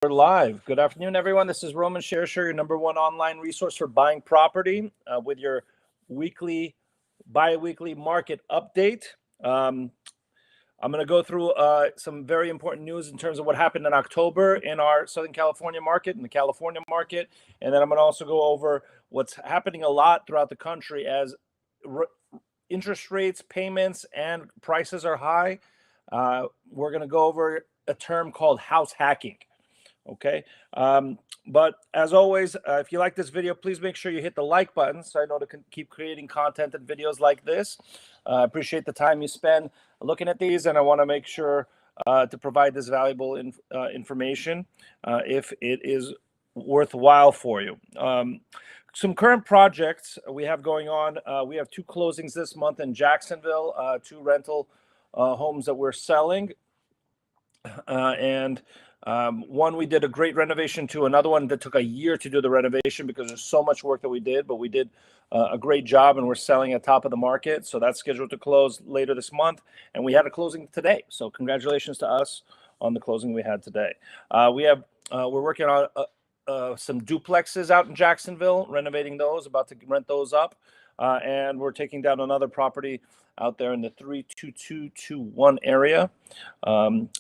We're live. Good afternoon, everyone. This is Roman ShareShare, your number one online resource for buying property with your bi-weekly market update. I'm going to go through some very important news in terms of what happened in October in our Southern California market, in the California market. And then I'm going to also go over what's happening a lot throughout the country as interest rates, payments, and prices are high. We're going to go over a term called house hacking. Okay. But as always, if you like this video, please make sure you hit the like button so I know to keep creating content and videos like this. I appreciate the time you spend looking at these, and I want to make sure to provide this valuable information if it is worthwhile for you. Some current projects we have going on. We have 2 closings this month in Jacksonville, 2 rental homes that we're selling. One we did a great renovation to, another one that took a year to do the renovation because there's so much work that we did, but we did a great job and we're selling at top of the market. So that's scheduled to close later this month. And we had a closing today. So congratulations to us on the closing we had today. We're working on some duplexes out in Jacksonville, renovating those, about to rent those up. And we're taking down another property out there in the 32221 area.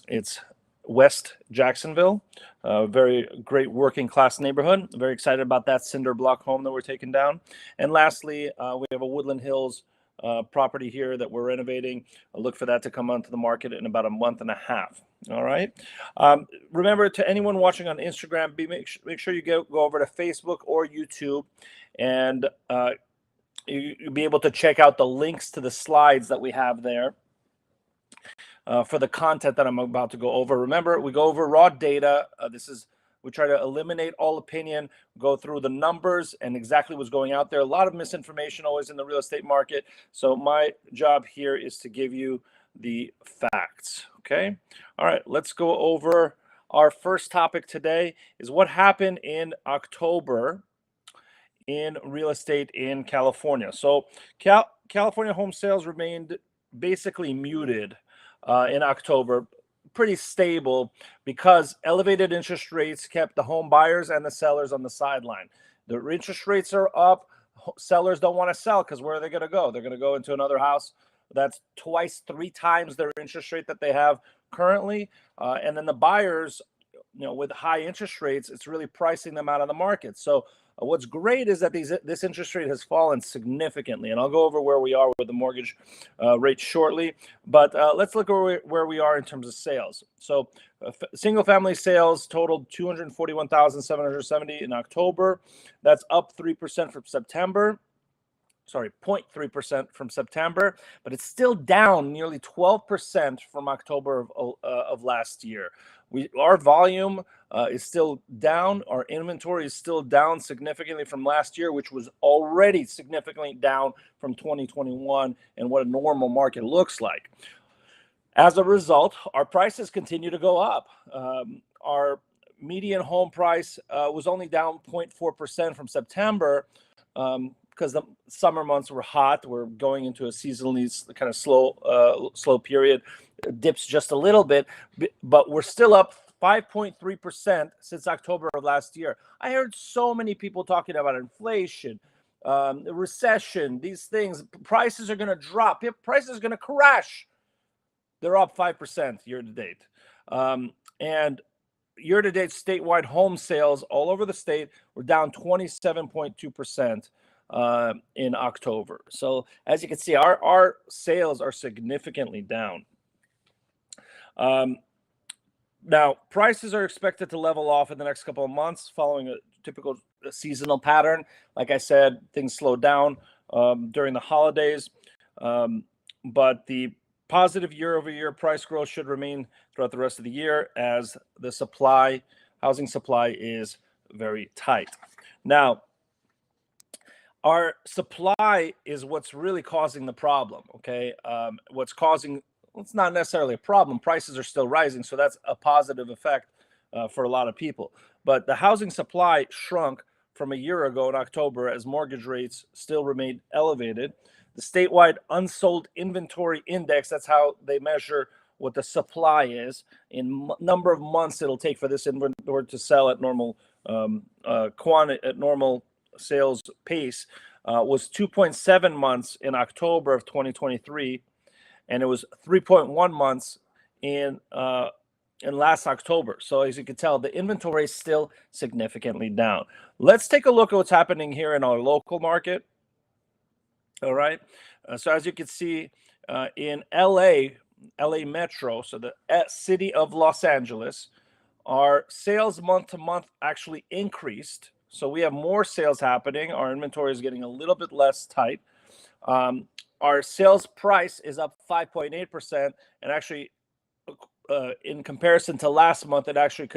It's West Jacksonville, very great working class neighborhood. Very excited about that cinder block home that we're taking down. And lastly, we have a Woodland Hills property here that we're renovating. I'll look for that to come onto the market in about a month and a half. All right. Remember, to anyone watching on Instagram, make sure you go over to Facebook or YouTube, and you'll be able to check out the links to the slides that we have there for the content that I'm about to go over. Remember, we go over raw data. We try to eliminate all opinion, go through the numbers and exactly what's going out there. A lot of misinformation always in the real estate market. So my job here is to give you the facts. Okay. All right. Let's go over our first topic today is what happened in October in real estate in California. So California home sales remained basically muted in October, pretty stable because elevated interest rates kept the home buyers and the sellers on the sideline. The interest rates are up. Sellers don't want to sell because where are they going to go? They're going to go into another house that's 3 times their interest rate that they have currently. And then the buyers, with high interest rates, it's really pricing them out of the market. So what's great is that this interest rate has fallen significantly, and I'll go over where we are with the mortgage rate shortly. But let's look at where we are in terms of sales. So single-family sales totaled 241,770 in October. That's up 3% from September. Sorry, 0.3% from September, but it's still down nearly 12% from October of last year. Our volume is still down. Our inventory is still down significantly from last year, which was already significantly down from 2021 and what a normal market looks like. As a result, our prices continue to go up. Our median home price was only down 0.4% from September, because the summer months were hot. We're going into a seasonally kind of slow period. It dips just a little bit, but we're still up 5.3% since October of last year. I heard so many people talking about inflation, the recession, these things. Prices are going to drop. Prices are going to crash. They're up 5% year to date. And year to date, statewide home sales all over the state were down 27.2%. In October. So as you can see, our sales are significantly down. Now, prices are expected to level off in the next couple of months following a typical seasonal pattern. Like I said, things slowed down during the holidays, but the positive year-over-year price growth should remain throughout the rest of the year as the housing supply is very tight. Now, our supply is what's really causing the problem, okay? It's not necessarily a problem. Prices are still rising, so that's a positive effect for a lot of people. But the housing supply shrunk from a year ago in October as mortgage rates still remained elevated. The statewide unsold inventory index, that's how they measure what the supply is in number of months it'll take for this inventory to sell at normal quantity, at normal sales pace, was 2.7 months in October of 2023, and it was 3.1 months in last October. So as you can tell, the inventory is still significantly down. Let's take a look at what's happening here in our local market. All right. So as you can see, in LA Metro, so the city of Los Angeles, our sales month to month actually increased. So we have more sales happening. Our inventory is getting a little bit less tight. Our sales price is up 5.8%, and actually, in comparison to last month, it actually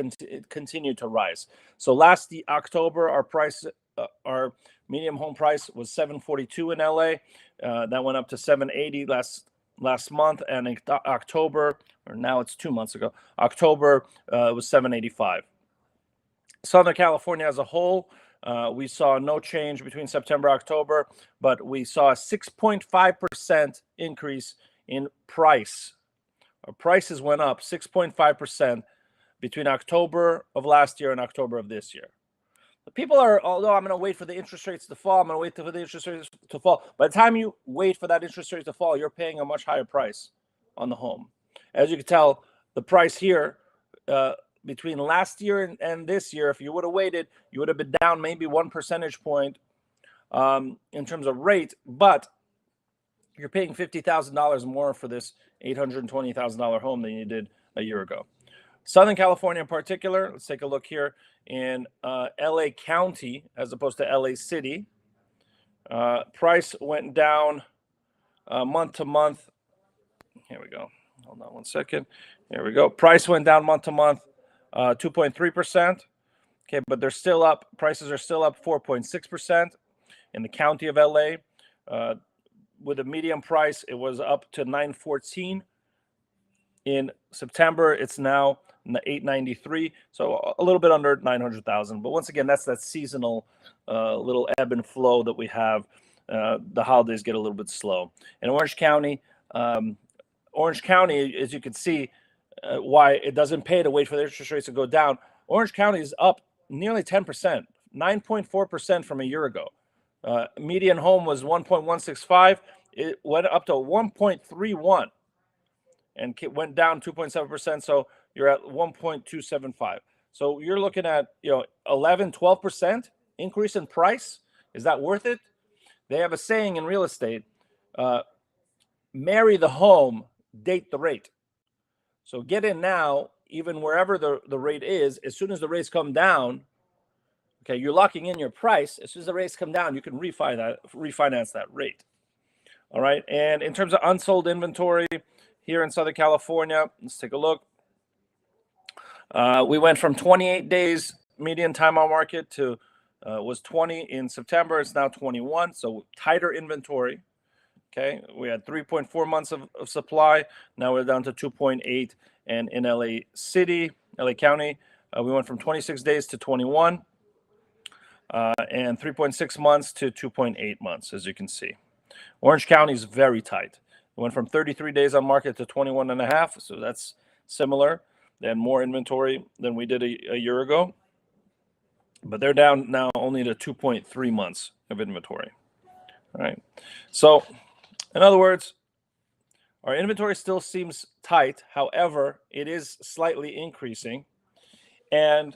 continued to rise. So last October, our medium home price was $742 in LA. That went up to $780 last month, and in October, or now it's 2 months ago, October was $785. Southern California as a whole, we saw no change between September and October, but we saw a 6.5% increase in price. Our prices went up 6.5% between October of last year and October of this year. The people are, although I'm going to wait for the interest rates to fall, I'm going to wait for the interest rates to fall. By the time you wait for that interest rate to fall, you're paying a much higher price on the home. As you can tell, the price here, between last year and this year, if you would have waited, you would have been down maybe 1 percentage point in terms of rate, but you're paying $50,000 more for this $820,000 home than you did a year ago. Southern California in particular, let's take a look here in LA County as opposed to LA City. Price went down month to month. Here we go. Hold on 1 second. Here we go. Price went down month to month 2.3%. Okay, but they're still up. Prices are still up 4.6% in the county of LA. With a median price, it was up to $914. In September, it's now $893, so a little bit under $900,000. But once again, that's that seasonal little ebb and flow that we have. The holidays get a little bit slow. In Orange County, as you can see, why it doesn't pay to wait for the interest rates to go down. Orange County is up nearly 10%, 9.4% from a year ago. Median home was 1.165. It went up to 1.31 and went down 2.7%. So you're at 1.275. So you're looking at 11, 12% increase in price. Is that worth it? They have a saying in real estate: marry the home, date the rate. So get in now, even wherever the rate is. As soon as the rates come down, okay, you're locking in your price. As soon as the rates come down, you can refinance that rate. All right. And in terms of unsold inventory here in Southern California, let's take a look. We went from 28 days median time on market to was 20 in September. It's now 21. So tighter inventory. Okay. We had 3.4 months of supply. Now we're down to 2.8. And in LA City, LA County, we went from 26 days to 21. And 3.6 months to 2.8 months, as you can see. Orange County is very tight. It went from 33 days on market to 21 and a half. So that's similar. They had more inventory than we did a year ago. But they're down now only to 2.3 months of inventory. All right. So, in other words, our inventory still seems tight. However, it is slightly increasing. And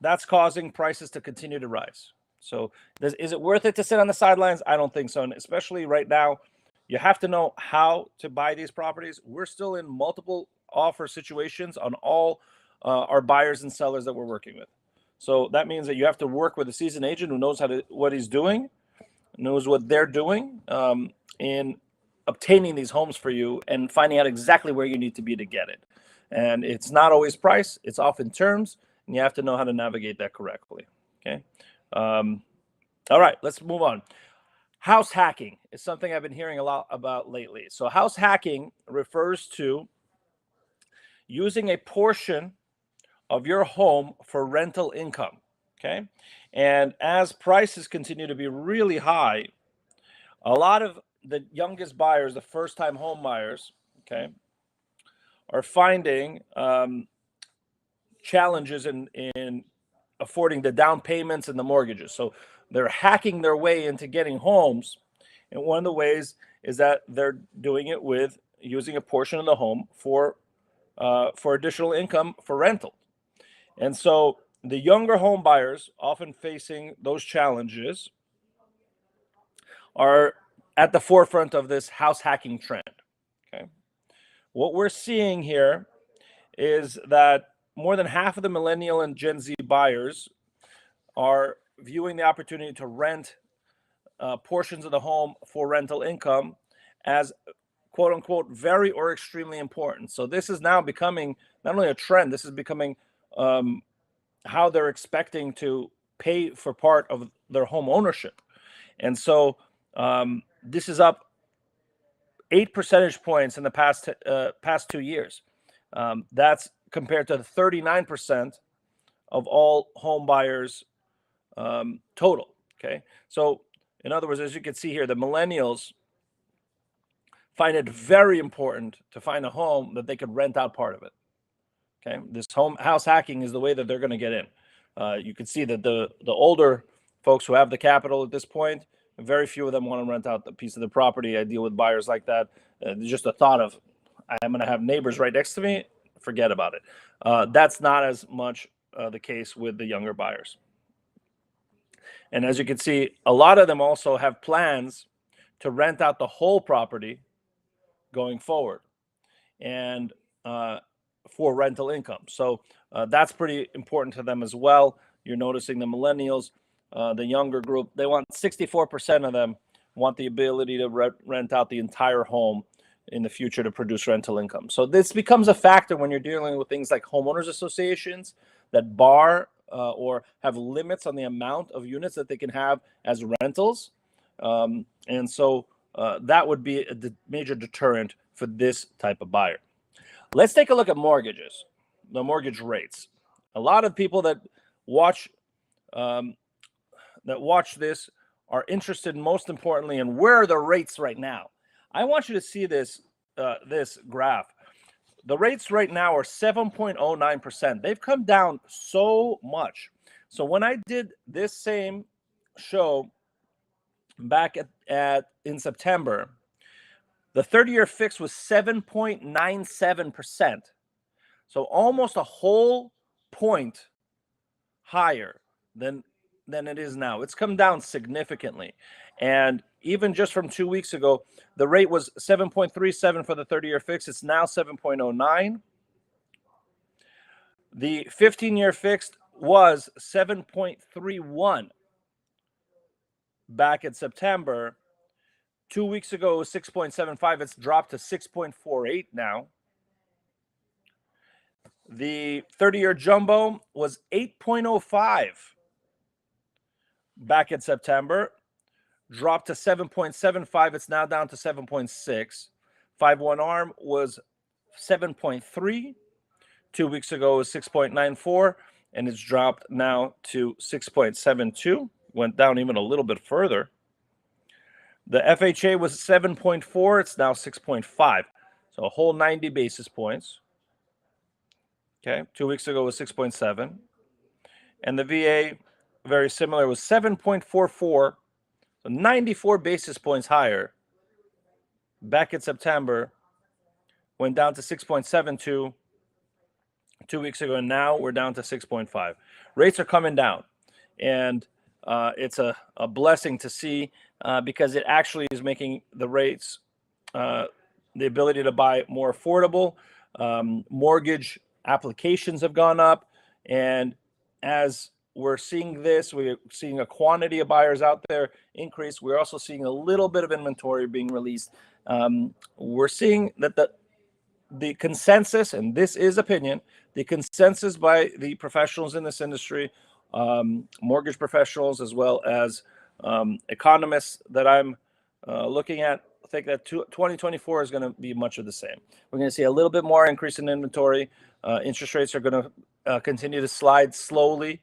that's causing prices to continue to rise. So is it worth it to sit on the sidelines? I don't think so. And especially right now, you have to know how to buy these properties. We're still in multiple offer situations on all our buyers and sellers that we're working with. So that means that you have to work with a seasoned agent who knows what he's doing, knows what they're doing in obtaining these homes for you and finding out exactly where you need to be to get it. And it's not always price. It's often terms. And you have to know how to navigate that correctly. Okay. All right, let's move on. House hacking is something I've been hearing a lot about lately. So house hacking refers to using a portion of your home for rental income. Okay. And as prices continue to be really high, a lot of the youngest buyers, the first-time home buyers, okay, are finding challenges in affording the down payments and the mortgages. So they're hacking their way into getting homes. And one of the ways is that they're doing it with using a portion of the home for additional income for rental. And so the younger home buyers, often facing those challenges, are at the forefront of this house hacking trend. Okay. What we're seeing here is that more than half of the millennial and Gen Z buyers are viewing the opportunity to rent portions of the home for rental income as quote unquote very or extremely important. So this is now becoming not only a trend, this is becoming how they're expecting to pay for part of their home ownership. And so this is up 8 percentage points in the past 2 years. That's compared to the 39% of all home buyers total. Okay, so in other words, as you can see here, the millennials find it very important to find a home that they could rent out part of it. Okay, this house hacking is the way that they're going to get in. You can see that the older folks who have the capital at this point, very few of them want to rent out the piece of the property. I deal with buyers like that. Just the thought of I'm going to have neighbors right next to me, forget about it. That's not as much the case with the younger buyers. And as you can see, a lot of them also have plans to rent out the whole property going forward and for rental income. So that's pretty important to them as well. You're noticing the millennials, the younger group, they want 64% of them want the ability to rent out the entire home in the future to produce rental income. So this becomes a factor when you're dealing with things like homeowners associations that bar or have limits on the amount of units that they can have as rentals. And so that would be a major deterrent for this type of buyer. Let's take a look at mortgages, the mortgage rates. A lot of people that watch this are interested, most importantly, in where are the rates right now. I want you to see this graph. The rates right now are 7.09%. They've come down so much. So when I did this same show back in September, the 30-year fix was 7.97%. So almost a whole point higher than it is now. It's come down significantly. And even just from 2 weeks ago, the rate was 7.37 for the 30-year fix. It's now 7.09. The 15-year fixed was 7.31 back in September. 2 weeks ago, it was 6.75. It's dropped to 6.48 now. The 30-year jumbo was 8.05 back in September, dropped to 7.75. It's now down to 7.6. 5/1 ARM was 7.3. 2 weeks ago, it was 6.94, and it's dropped now to 6.72. Went down even a little bit further. The FHA was 7.4. It's now 6.5. So a whole 90 basis points. Okay, 2 weeks ago was 6.7. And the VA, very similar, was 7.44. So 94 basis points higher back in September. Went down to 6.72 2 weeks ago, and now we're down to 6.5. Rates are coming down, and it's a blessing to see because it actually is making the rates, the ability to buy more affordable. Mortgage applications have gone up, and as we're seeing this, we're seeing a quantity of buyers out there increase. We're also seeing a little bit of inventory being released. We're seeing that the consensus, and this is opinion, the consensus by the professionals in this industry, mortgage professionals as well as economists that I'm looking at, I think that 2024 is going to be much of the same. We're going to see a little bit more increase in inventory. Interest rates are going to continue to slide slowly.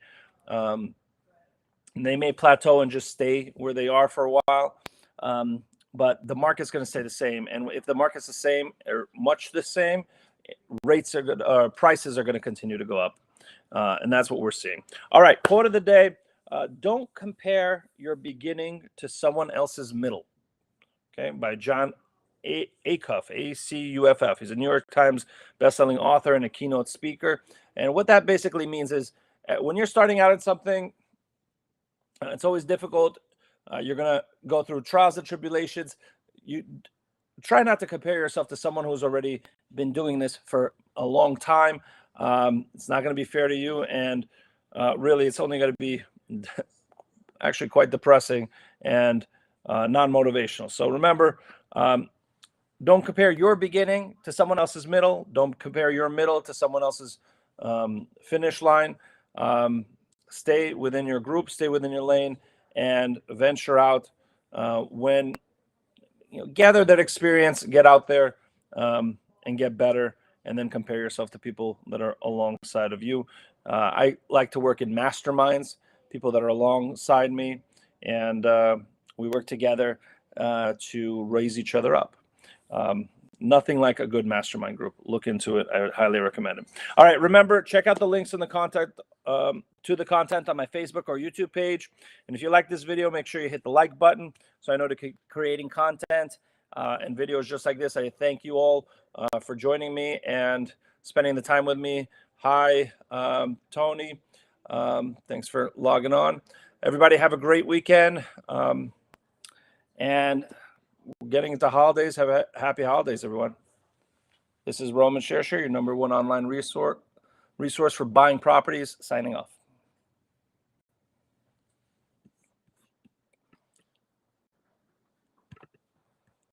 They may plateau and just stay where they are for a while. But the market's going to stay the same. And if the market's the same or much the same, prices are going to continue to go up. And that's what we're seeing. All right, quote of the day. Don't compare your beginning to someone else's middle. Okay, by John Acuff, A-C-U-F-F. He's a New York Times bestselling author and a keynote speaker. And what that basically means is when you're starting out at something, it's always difficult. You're going to go through trials and tribulations. You try not to compare yourself to someone who's already been doing this for a long time. It's not going to be fair to you. And really, it's only going to be actually quite depressing and non-motivational. So remember, don't compare your beginning to someone else's middle. Don't compare your middle to someone else's finish line. Stay within your group, stay within your lane, and venture out when gather that experience, get out there and get better, and then compare yourself to people that are alongside of you. I like to work in masterminds, people that are alongside me, and we work together to raise each other up. Nothing like a good mastermind group. Look into it. I would highly recommend it. All right. Remember, check out the links in the content to the content on my Facebook or YouTube page. And if you like this video, make sure you hit the like button so I know to keep creating content and videos just like this. I thank you all for joining me and spending the time with me. Hi, Tony. Thanks for logging on. Everybody have a great weekend. And getting into holidays. Have a happy holidays, everyone. This is Roman Shersher, your #1 online resource for buying properties, signing off.